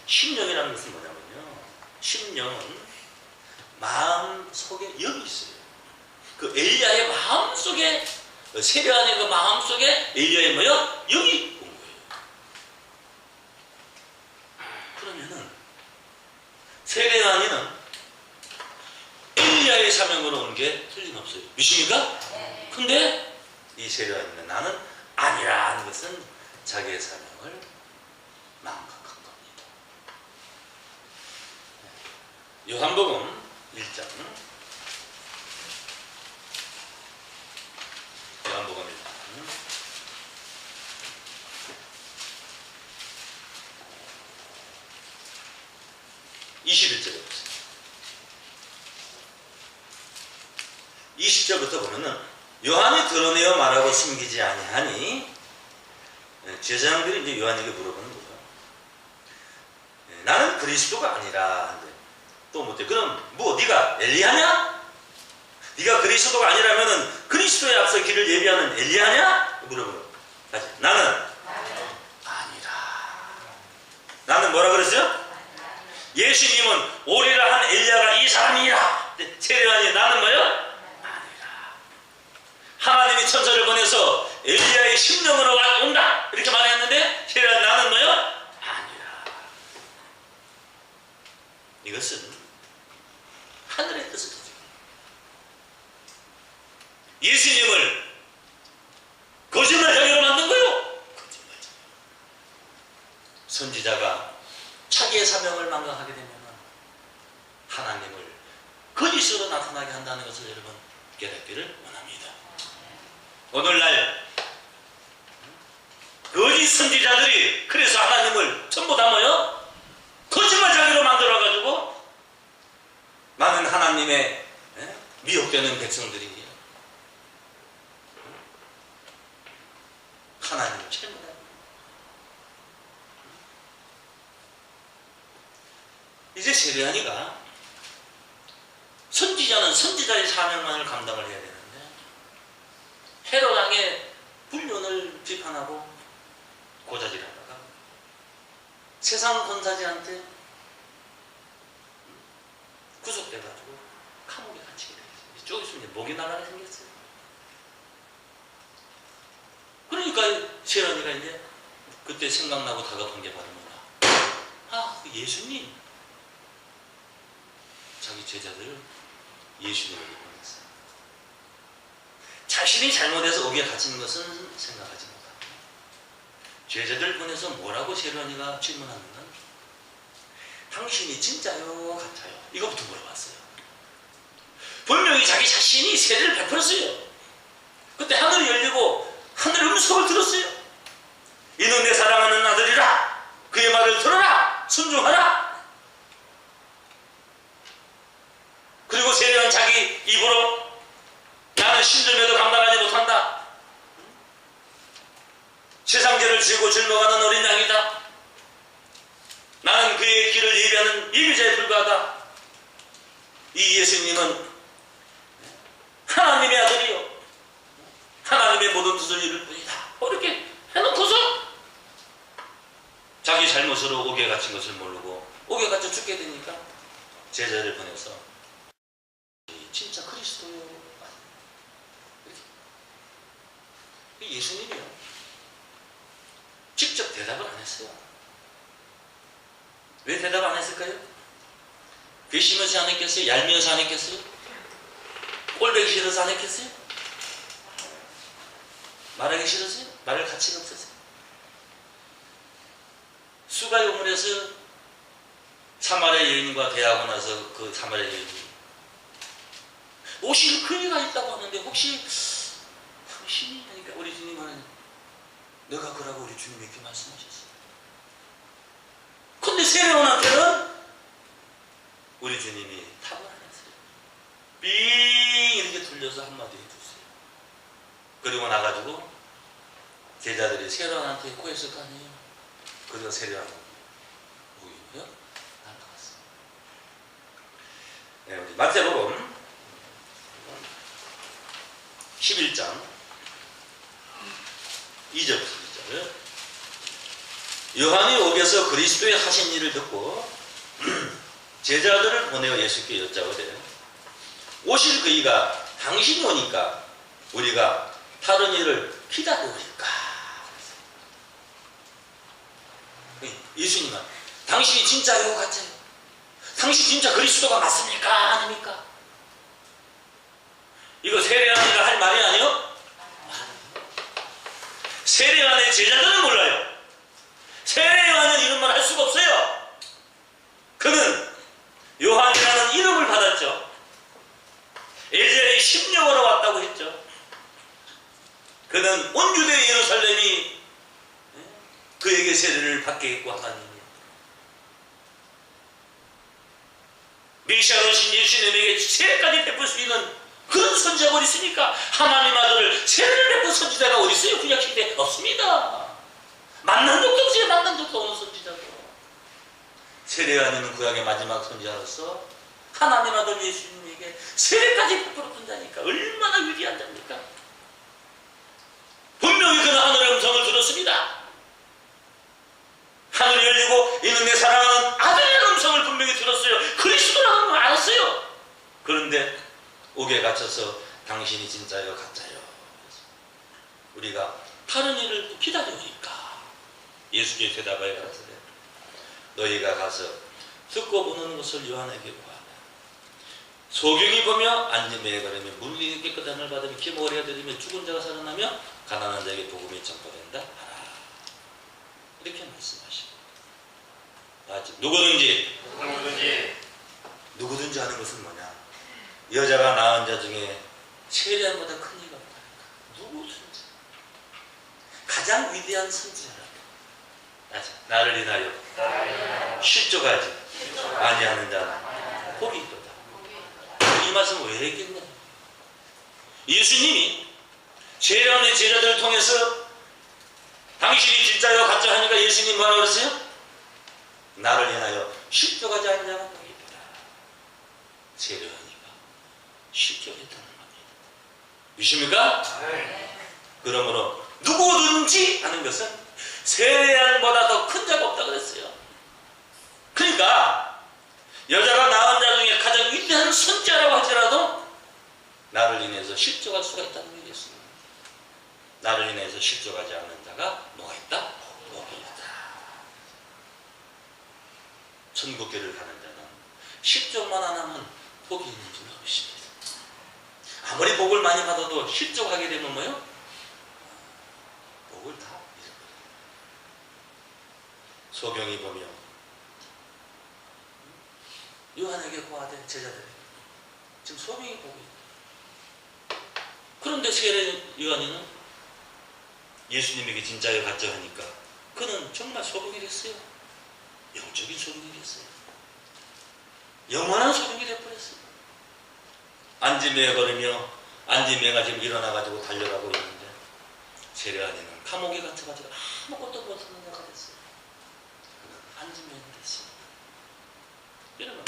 심령이라는 것은 뭐냐면요, 심령은 마음 속에 영이 있어요. 그 엘리야의 마음 속에, 세례 요한의 그 마음 속에 엘리야의 뭐요? 영이 온 거예요. 그러면은 세례 요한이는 엘리야의 사명으로 온 게 틀림없어요. 믿습니까? 근데 이 세례 요한이는 나는 아니라 하는 것은 자기의 사명을 망각한 겁니다. 요한복음 1장. 요한복음 1장. 21절에 보세요. 20절부터 보면은 요한이 드러내어 말하고 숨기지 아니하니, 제사장들이 이제 요한에게 물어보는 거죠. 나는 그리스도가 아니라. 또 못해. 그럼 뭐 네가 엘리야냐? 네가 그리스도가 아니라면은 그리스도에 앞서 길을 예비하는 엘리야냐? 물어보는 거죠. 나는 아니라. 나는 나는 뭐라 그랬어요? 예수님은 오리라 한 엘리야가 이 사람이라. 세례요한이 나는 뭐요? 아니라. 하나님이 천사를 보내서 엘리야의 심령으로 온다 이렇게 말했는데 세례요한 나는 뭐요? 아니라. 이것은 하늘의 뜻을 가지고 예수님을 거짓말쟁이로 만든 거요. 거짓말쟁이. 선지자가 자기의 사명을 망각하게 되면 하나님을 거짓으로 나타나게 한다는 것을 여러분 깨닫기를 원합니다. 오늘날 거짓 선지자들이 그래서 하나님을 전부 다 뭐요? 거짓말쟁이로 만들어가지고 많은 하나님의 미혹되는 백성들이 하나님을 잘못합니다. 이제 세례요한이가 선지자는 선지자의 사명만을 감당을 해야 되는데 헤롯 왕의 불륜을 비판하고 고자질하다가 세상 권사지한테 구속돼가지고 감옥에 갇히게 됐어요. 좀 있으면 목이 나가게 생겼어요. 그러니까 세례요한이가 이제 그때 생각나고 다급한 게 바로 뭐냐. 아, 그 예수님. 자기 제자들을 예수님에게 보냈어요. 자신이 잘못해서 옥에 갇히는 것은 생각하지 못하고 제자들 보내서 뭐라고 세례요한이가 질문하는가? 당신이 진짜요? 가짜요? 이거부터 물어봤어요. 분명히 자기 자신이 세례를 베풀었어요. 그때 하늘이 열리고 하늘의 음성을 들었어요. 이는 내 사랑하는 아들이라. 그의 말을 들어라. 순종하라. 그리고 세례요한 자기 입으로 나는 신들매도 감당하지 못한다. 세상죄를 지고 즐거워하는 어린 양이다. 나는 그의 길을 예비하는 예비자에 불과하다. 이 예수님은 하나님의 아들이요 하나님의 모든 뜻을 이룰 뿐이다. 이렇게 해놓고서 자기 잘못으로 옥에 갇힌 것을 모르고 옥에 갇혀 죽게 되니까 제자를 보내서 진짜 그리스도요. 이렇게. 예수님이요. 직접 대답을 안 했어요. 왜 대답 안 했을까요? 괘씸해서 안 했겠어요? 얄미워서 안 했겠어요? 꼴보기 싫어서 안 했겠어요? 말하기 싫었어요? 말할 가치가 없었어요? 수가 요물에서 사마리아 여인과 대하고 나서 그 사마리아 여인이 오실 그이가 있다고 하는데 혹시 당신이 하니까 우리 주님은 내가 그라고 우리 주님이 이렇게 말씀하셨어요. 근데 세례요한한테는 우리 주님이 답을 안 했어요. 빙 이렇게 돌려서 한마디 해줬어요. 그리고 나가지고 제자들이 세례요한한테 고했을 거 아니에요. 그래서 세례요한은 오히려 날아갔어요. 네, 우리 마태복음 11장 2절 12절 요한이 옥에서 그리스도의 하신 일을 듣고 제자들을 보내어 예수께 여짜오되 오실 그이가 당신이 오니까 우리가 다른 일을 기다려올까? 예수님은 당신이 진짜요? 가짜요? 당신 진짜 그리스도가 맞습니까? 아닙니까? 이거 세례요한이가 할 말이 아니요? 세례요한의 제자들은 몰라요. 세례요한은 이런 말 할 수가 없어요. 그는 요한이라는 이름을 받았죠. 엘리야의 심령으로 왔다고 했죠. 그는 온 유대 예루살렘이 그에게 세례를 받게 했고 하나님이 메시아로 오신 예수님에게 세례까지 베풀 수 있는 그런 선지자가 어디 있습니까? 하나님 아들을 세례를 베푼 선지자가 어디 있어요? 구약시대에 없습니다. 만난 적도 없어요. 만난 적도 없는 선지자도. 세례요한은 구약의 마지막 선지자로서 하나님 아들 예수님에게 세례까지 베풀었던 자니까 얼마나 위대한 자입니까? 분명히 그는 하늘의 음성을 들었습니다. 하늘이 열리고 이는 이는 내 사랑하는 아들의 음성을 분명히 들었어요. 그리스도라는 걸 알았어요. 그런데 옥에 갇혀서 당신이 진짜요 가짜요. 우리가 다른 일을 기다려오니까 예수께서 대답하여 가라사대 너희가 가서 듣고 보는 것을 요한에게 구하라. 소경이 보며 안짐에 걸으며 물리는 깨끗함을 받으며 기모리가 들으며 죽은 자가 살아나며 가난한 자에게 복음이 전파된다 하라. 이렇게 말씀하시고 누구든지 하는 것은 뭐냐? 여자가 낳은 자 중에 세례보다 큰 이가 없다. 누구든지 가장 위대한 선지자라. 나를 인하여 실족하지 아니하는 자는 복이 있도다. 이 말씀 왜 했겠냐? 예수님이 세례원의 제자들을 통해서 당신이 진짜요 가짜 하니까 예수님 뭐라 그랬어요? 나를 인하여 실족하지 않는 자는 복이 있도다. 세례원이가 실족했다는 말입니다. 믿습니까? 그러므로 누구든지 하는 것은 세례원보다 더 큰 자가 없다 그랬어요. 그러니까 여자가 낳은 자 중에 가장 위대한 선지자라고 할지라도 나를 인해서 실족할 수가 있다는 얘기였습니다. 나를 인해서 실족하지 않는 자가 뭐가 있다? 복이 있다. 천국교를 가는 자는 실족만 안 하면 복이 있는 줄 없습니다. 아무리 복을 많이 받아도 실족하게 되면 뭐요? 복을 다 잃어버려요. 소경이 보며 요한에게 구하되 제자들에게 지금 소경이 보고 있다. 그런데 세례 요한이는 예수님에게 진짜요 가짜 하니까 그는 정말 소경이 됐어요. 영적인 소경이 됐어요. 영원한 소경이 되어버렸어요. 안짐에 걸으며 안짐에가 지금 일어나가지고 달려가고 있는데 세례 요한이는 감옥에 갇혀가지고 아무것도 못하는 자가 됐어요. 그는 안짐에 됐어요. 여러분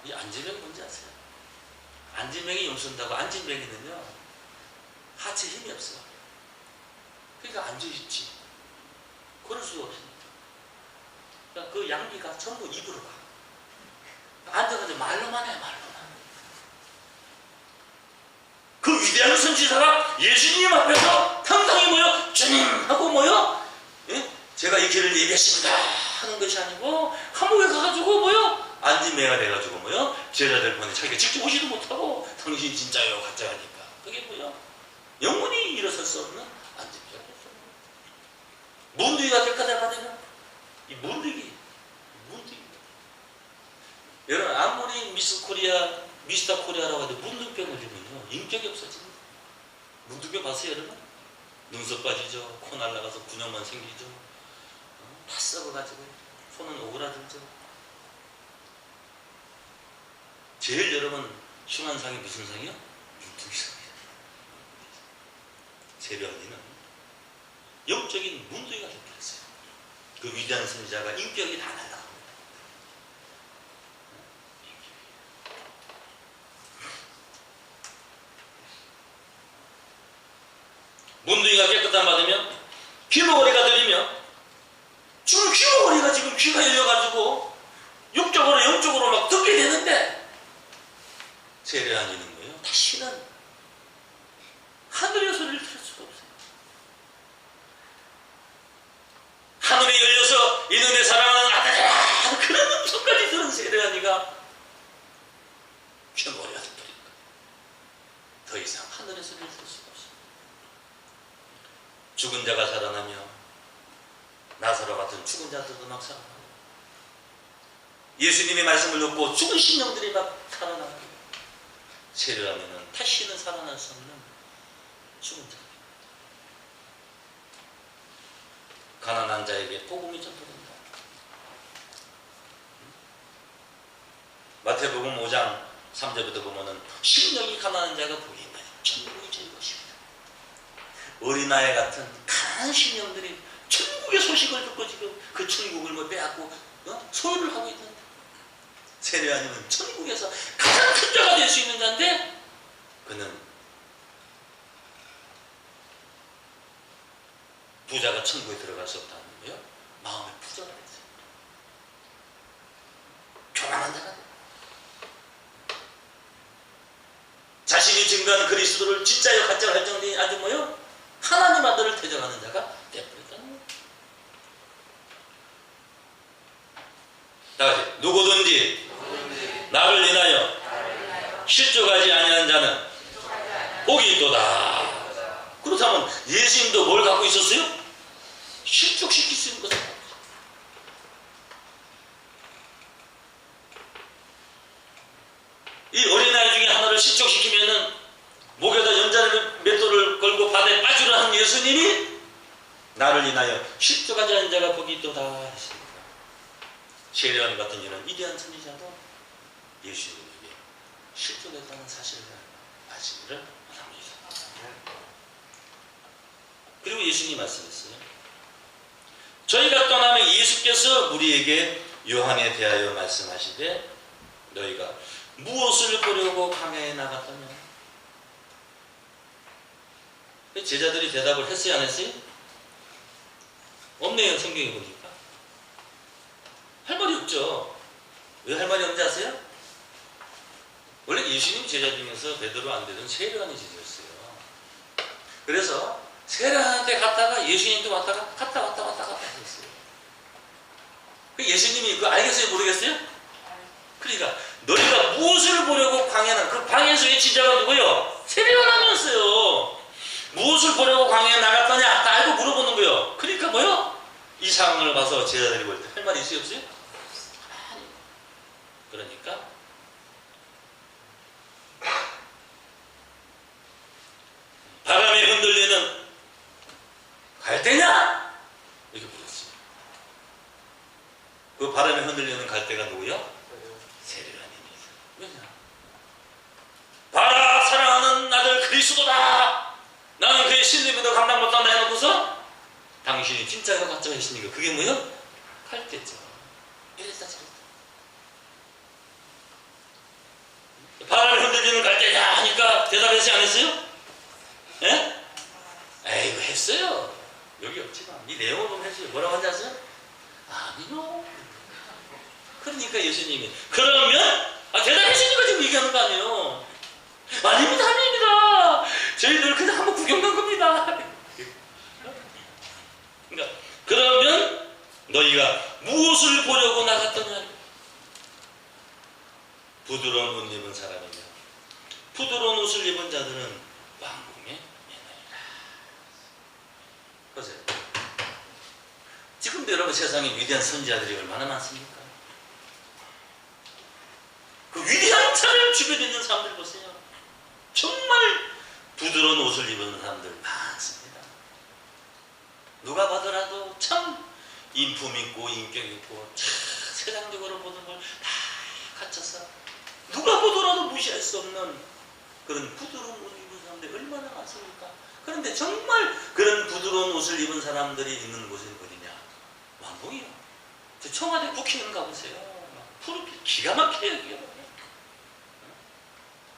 이 안진병이 뭔지 아세요? 안진병이 용선다고 안진병이는요 하체 힘이 없어. 그러니까 앉아있지. 걸을 수가 없습니다. 그러니까 그 양기가 전부 입으로 가. 앉아가지고 말로만 해 말로만. 그 위대한 선지자가 예수님 앞에서 당당히 모여 주님 하고 모여 예? 제가 이 길을 예비했습니다 하는 것이 아니고 감옥에 가가지고 모여 안진매가 돼가지고 뭐요? 제자들 보내 자기가 직접 오지도 못하고 당신이 진짜요 가짜 하니까 그게 뭐요? 영원히 일어설 수 없는 안진매가 됐어요. 문득이가 깨끗하게 받으면 이 문득이 여러분 아무리 미스터 코리아라고 해도 문득병을 주면요 인격이 없어집니다. 문득병 봤어요 여러분? 눈썹 빠지죠. 코 날라가서 군형만 생기죠. 다 썩어가지고 손은 오그라들죠. 제일 여러분 흉한 상이 무슨 상이요? 문둥이상이에요. 세례원이는 영적인 문둥이가 되어버렸어요. 그 위대한 선지자가 인격이 다 날라갑니다. 문둥이가 깨끗함 받으면 귀머거리가 들리며 지금 귀머거리가 지금 귀가 열려가지고 육적으로 영적으로 막 듣게 되는데 세례 아니는 거예요. 다시는 하늘의 소리를 들을 수가 없어요. 하늘이 열려서 이는 내 사랑하는 아들이라 그런 음성까지 들은 세례 아니가 귀머거리가 들으니까 더 이상 하늘의 소리를 들을 수가 없어요. 죽은 자가 살아나며 나사로 같은 죽은 자들도 막 살아나고 예수님의 말씀을 듣고 죽은 신령들이 막 살아나고 세례하면은 다시는 살아날 수 없는 죽은 자. 가난한 자에게 복음이 전파된다. 마태복음 5장 3절부터 보면은 심령이 가난한 자가 복이 있나니 천국이 저희 것입니다. 어린아이 같은 가난한 심령들이 천국의 소식을 듣고 지금 그 천국을 뭐 빼앗고 소유를 하고 있는데 세례 아니면 천국에서 가장 큰 자가 될 수 있는 자인데 그는 부자가 천국에 들어갈 수 없다는 거예요. 마음의 부자가 됐어요. 거룩한 그리스도를 진짜요 가짜로 할 정도의 아주 뭐요? 하나님 아들을 대적하는 자가 되어버렸다는 거예요. 다같이 누구든지 나를 인하여 실족하지 아니하는 자는 복이 있도다. 그렇다면 예수님도 뭘 갖고 있었어요? 실족시킬 수 있는 것을 갖고 있어요. 이 어린아이 중에 하나를 실족시키면은 목에다 연자를 맷돌을 걸고 바다에 빠지려 하는 예수님이 나를 인하여 실족하지 않은 자가 복이 있도다 하십니다. 세례요한 같은 이런 위대한 선지자도 예수님에게 실족했다는 사실을 아시기를 원합니다. 그리고 예수님이 말씀했어요. 저희가 떠나면 예수께서 우리에게 요한에 대하여 말씀하시되 너희가 무엇을 보려고 광야에 나갔더냐? 제자들이 대답을 했어요, 안 했어요? 없네요, 성경에 보니까. 할 말이 없죠. 왜 할 말이 없는지 아세요? 원래 예수님 제자 중에서 베드로 안 되던 세례요한이 제자였어요. 그래서 세례요한한테 갔다가 예수님도 왔다가 갔다 했어요. 그 예수님이 그거 알겠어요, 모르겠어요? 그러니까 너희가 무엇을 보려고 광야는 그 광야에서 외친 자가 누구요? 세례요한이었어요. 무엇을 보려고 광야에 나갔더냐? 다 알고 물어보는 거예요. 그러니까 뭐요? 이 상황을 봐서 제자들이 볼 때 할 말이 있어요, 없어요? 그러니까 바람에 흔들리는 갈대냐? 이렇게 물었어요. 그 바람에 흔들리는 갈대가 누구요? 세례요한입니다. 왜냐? 봐라, 사랑하는 아들 그리스도다. 나는 그의 신림에도 감당 못한다 해놓고서 당신이 진짜가 가짜가 있으니까 그게 뭐요? 갈대죠. 이랬다 저랬다. 바람에 흔들리는 갈대냐 하니까 대답했어요, 안 했어요? 예? 에이구 했어요. 여기 없지만 이 내용을 보면 했어요. 뭐라고 하는지 아세요? 아니요. 그러니까 예수님이 그러면 대답했으니까 지금 얘기하는 거 아니에요. 아닙니다. 저희들 그냥 한번 구경 간 겁니다. 그러니까 그러면 너희가 무엇을 보려고 나갔더냐? 부드러운 옷 입은 사람이며 부드러운 옷을 입은 자들은 왕궁에 매너리라. 보세요. 지금도 여러분 세상에 위대한 선지자들이 얼마나 많습니까? 그 위대한 자를 주변에 있는 사람들 보세요. 정말 부드러운 옷을 입은 사람들 많습니다. 누가 봐더라도 참 인품 있고 인격 있고 참 세상적으로 보는 걸 다 갖춰서 누가 보더라도 무시할 수 없는 그런 부드러운 옷을 입은 사람들이 얼마나 많습니까? 그런데 정말 그런 부드러운 옷을 입은 사람들이 있는 곳이 어디냐? 왕궁이요. 저 청와대 국회의원 가보세요. 푸르빛 기가 막혀요.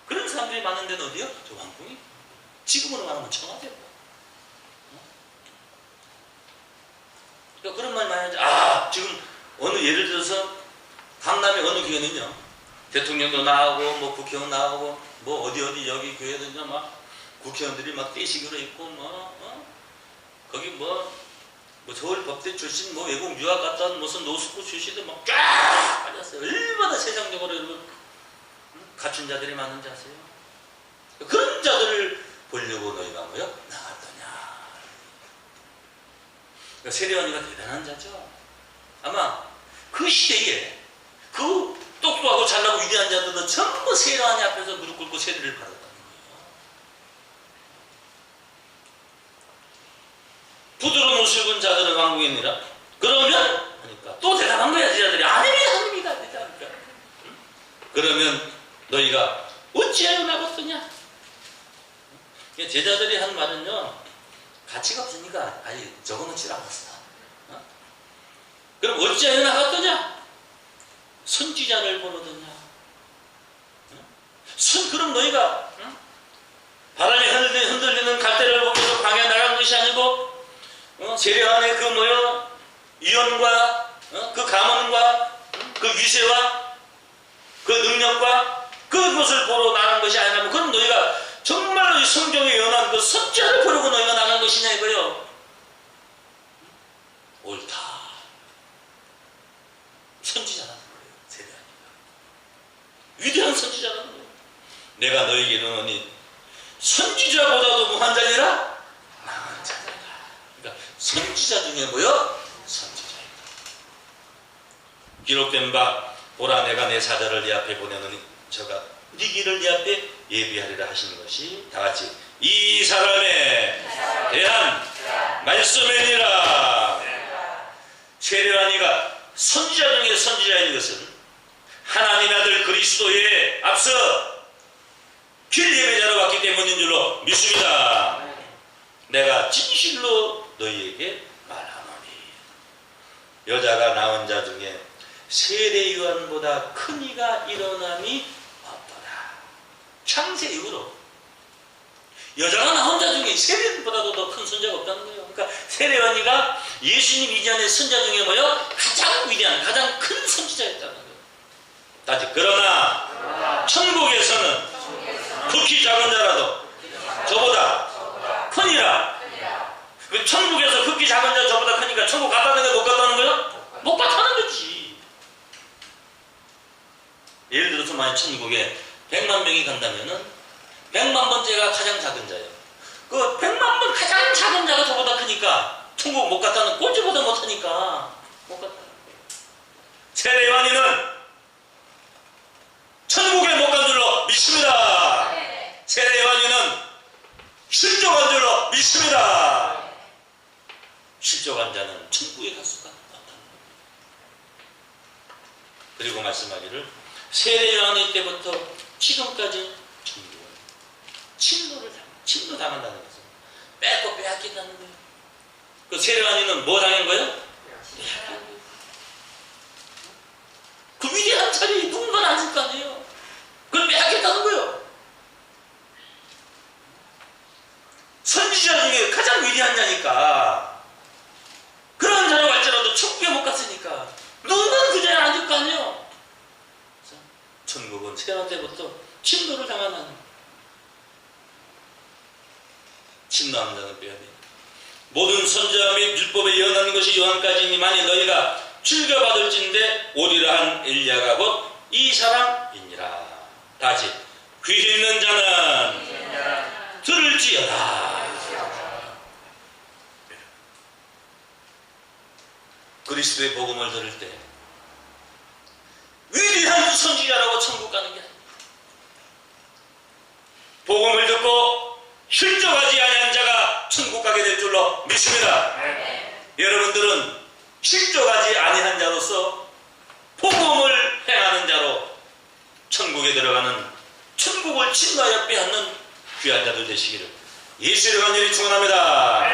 그런 사람들이 많은 데는 어디요? 저 왕궁이. 지금으로 말하면 청와대고. 그러니까 그런 말 많이 하죠. 지금 어느 예를 들어서 강남의 어느 교회는요. 대통령도 나오고 뭐 국회의원 나오고 뭐 어디 여기 교회는요 막 국회의원들이 막 떼시기로 있고 거기 뭐 서울법대 출신 뭐 외국 유학 갔다 온 무슨 노숙부 출신들 막 쫙 빠졌어요. 얼마나 세상적으로 갖춘 자들이 많은지 아세요? 그런 자들을 보려고 너희가 뭐요? 나갔더냐. 그러니까 세례요한이가 대단한 자죠. 아마 그 시대에 그 똑똑하고 잘나고 위대한 자들은 전부 세례요한이 앞에서 무릎 꿇고 세례를 받았다는 거예요. 부드러운 옷을 입은 자들은 왕궁에 있느라. 그러면 하니까 또 대답한 거야. 제자들이 아닙니다. 그러니까. 그러면 너희가 어찌하여 나갔더냐? 제자들이 한 말은요 가치가 없으니까 아니 적어놓지 않았어. 그럼 어찌하여 나갔더냐? 선지자를 보러더냐? 그럼 너희가 바람에 흔들리는 갈대를 보면서 광야에 나간 것이 아니고 세례요한의 그 뭐요? 유언과 그 가문과 그 위세와 그 능력과 그것을 보러 나간 것이 아니라면 그럼 너희가 정말로 이 성경에 연한 그 선지자를 보려고 너희가 나간 것이냐 이거요. 옳다. 선지자라는 거예요. 세례하니까. 위대한 선지자라는 거예요. 내가 너희에게 이르노니 선지자보다도 무한 자니라 나은 자니라. 그러니까 선지자 중에 뭐요? 선지자이다. 기록된 바 보라 내가 내 사자를 네 앞에 보내노니 저가 네 길을 네 앞에 예비하리라 하시는 것이 다같이 이 사람에 대한 말씀이니라. 세례요한이가 선지자 중에 선지자인 것은 하나님의 아들 그리스도에 앞서 길 예배자로 왔기 때문인 줄로 믿습니다. 내가 진실로 너희에게 말하노니 여자가 낳은 자 중에 세례요한보다 큰 이가 일어남이 없더라. 창세 이후로 여자가 낳은 자 중에 세례보다도 더 큰 선자가 없다는 거예요. 그러니까 세례요한이가 예수님 이전의 선자 중에 뭐요? 가장 위대한, 가장 큰 선지자였다는 거예요. 다시 그러나 천국에서는 극히 작은 자라도 저보다 크니라. 그 천국에서 극히 작은 자 저보다 크니까 천국 갔다는 거야, 못 갔다는 거야? 못 갔다는 거지. 예를 들어서 만약 천국에 100만 명이 간다면은 100만 번째가 가장 작은 자예요. 그 100만 번 가장 작은 자가 저보다 크니까 천국 못 갔다는, 꼴찌보다 못하니까 못 갔다는 거예요. 세례요한이는 천국에 못 간 줄로 믿습니다. 세례요한이는 실족한 줄로 믿습니다. 실족한 자는 천국에 갈 수가 없다는 거예요. 그리고 말씀하기를 세례요한의 때부터 지금까지 천국은 침노를 당한다는 것은 뺏고 빼앗긴다는 거예요. 그 세례요한이는 뭐 당한 거예요? 그 위대한 자리에 누군가 앉을 거 아니에요. 그걸 빼앗겼다는 거예요. 선지자 중에 가장 위대한 자니까 그런 자로 갈지라도 천국에 못 갔으니까 누군가 그 자리에 앉을 거 아니에요. 천국은 세례 때부터 침노를 당하는, 침노하는 자는 빼야 돼. 모든 선지자 및 율법에 예언하는 것이 요한까지니 만일 너희가 즐겨받을진대 오리라 한 엘리야가 곧 이 사람이니라. 다시 귀 있는 자는 들을지어다. 그리스도의 복음을 들을 때 위대한 선지자라고 천국 가는 게 아닙니다. 복음을 듣고 실족하지 아니한 자가 천국 가게 될 줄로 믿습니다. 여러분들은 실족하지 아니한 자로서 복음을 행하는 자로 천국에 들어가는, 천국을 침노하여 빼앗는 귀한 자들 되시기를 예수의 간절히 축원합니다.